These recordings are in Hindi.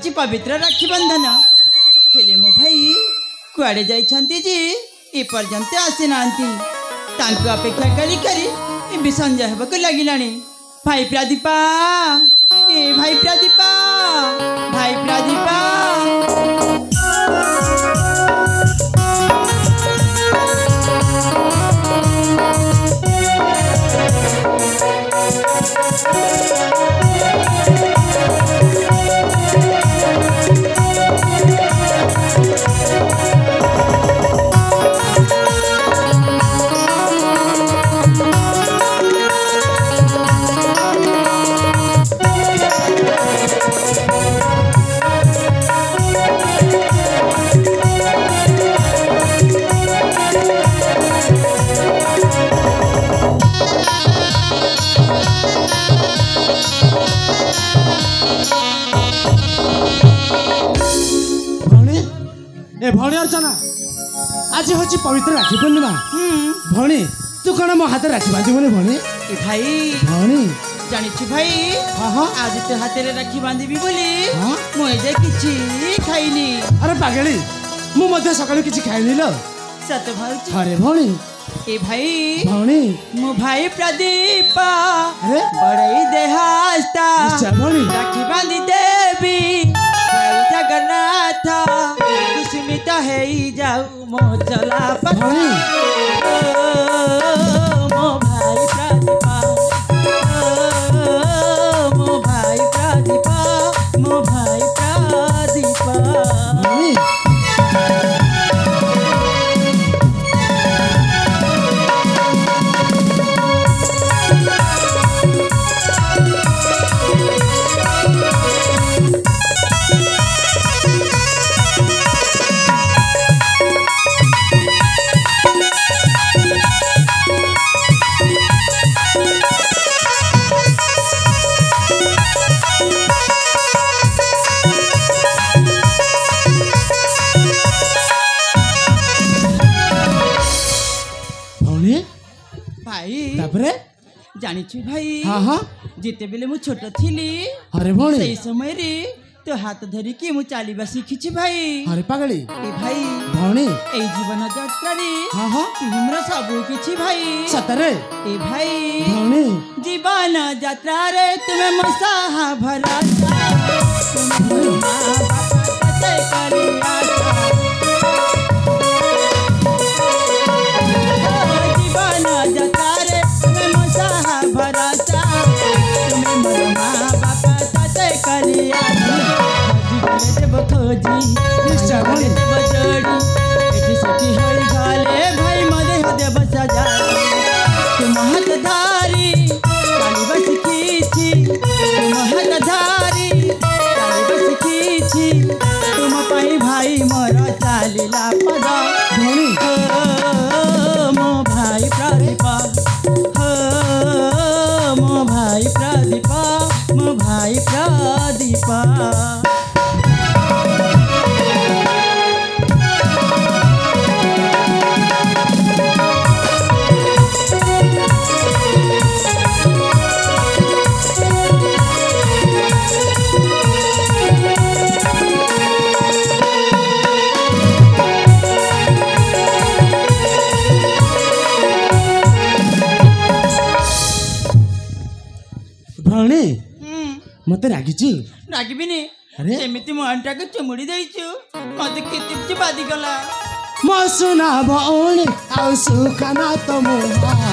हूँ पवित्र राखी बंधन हेले मो भाई कुआड़े जाइछंती जी ए पर्यंत आसी नांती तांको अपेक्षा करी करी ए संजय हेबक लागिलानी भाई प्रदीपा ए भाई प्रदीपा भाई प्रदीपा भौणी अर्चना आज हूँ पवित्र राखी पूर्णिमा भौणी तू कौन मो हाथ राखी बांधबुनि भौणी ए भाई भौणी जानिछु भाई आज तो हाथ रे राखी बांधबी बोली मु एजे किछि खाइनी अरे पागली मु मध्य सकाळु किछि खाइनी लो सत भाउची अरे भौणी ए भाई भौणी मो भाई प्रदीप अरे बड़ई देहास्ता भौणी राखी बांधी देवी भाई जगन्नाथ कुसुमित है जाऊ मो चला भौणी मो भाई प्रदीपा मो भाई प्रदीपा मो भाई प्रदीपा भौणी जानिछु भाई हाँ हाँ जिते बेले मु छोट थिली अरे भौणी सही समय रे तो हाथ धरी के मु चालीबा शिखिछि भाई अरे पागली ए भाई भौणी ए जीवन यात्रा रे हाँ हाँ तुमरा सब किछि भाई सतरे ए भाई भौणी जीवन यात्रा रे तुमे मसाहा भरा तुम बाते करिया जीवन यात्रा रे तुमे मसाहा भरा तुमे मरमा बापा तते करिया देव खोजी निश्चय भौणी देव जोड़ी एठी सेठी होई गाले भाई मदे देव सजा तुम हाथ धारी काली बस खींची तुम हाथ धारी काली बस खींची तुम पाई भाई मोर चालीला पद भौणी मो भाई प्रदीपा मो भाई प्रदीपा मो भाई प्रदीपा भौणी मते रागिची रागिबिनी अरे सेमिति मो अंटा को चुमुड़ी देइछु मते केतिपची बादी गला मो सुना भौणी आउ सुखना तो मुहा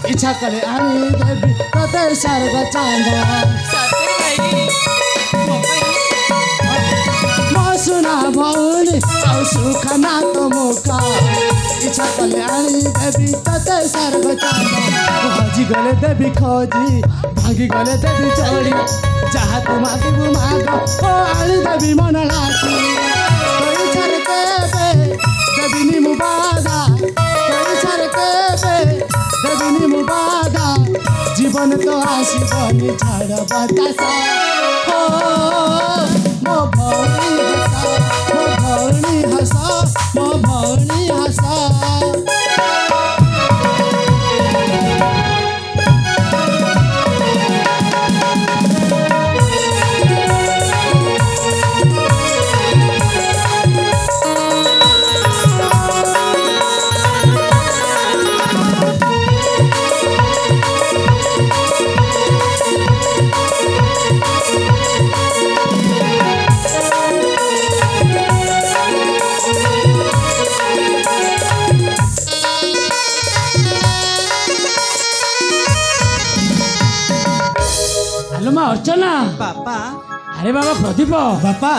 इच्छा करे आनी देवी तते स्वर्ग चांदा साथे भाई मो भाई मो सुना भौणी आउ सुखना तो मुका इच्छा करे आनी देवी तते स्वर्ग चांदा खोजी गले देवी खोजी भागी गले देवी चोरी जहाँ तुम आगे माग ओ आनी देवी मन लागी कोई छर के देवी नी मुबादा कोई छर के देवी नी मुबादा जीवन तो आसीबनी छाड़ बतासा हो मो भौणी हसा मो भौणी हसा बापा अरे बाबा प्रदीप बापा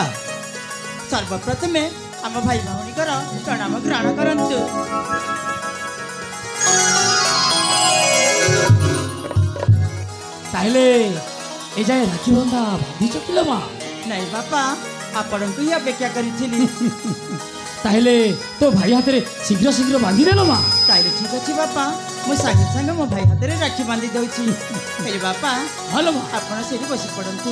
सर्वप्रथमे आम भाई भौणी प्रणाम ग्रहण करंतु। ताहले ए जाए राखी बंधा बांधिच किलो माँ नहीं बापा आपण को ही अपेक्षा करी ताहले तो भाई हाथ रे शीघ्र शीघ्र बांधि देलो माँ ताइले ठीक अच्छे बापा मु सागे सागे मो भाई हाथ रे राखी बांधि दउची। हेले बापा हेलो माँ आपण सेठी बसी पड़ंतु।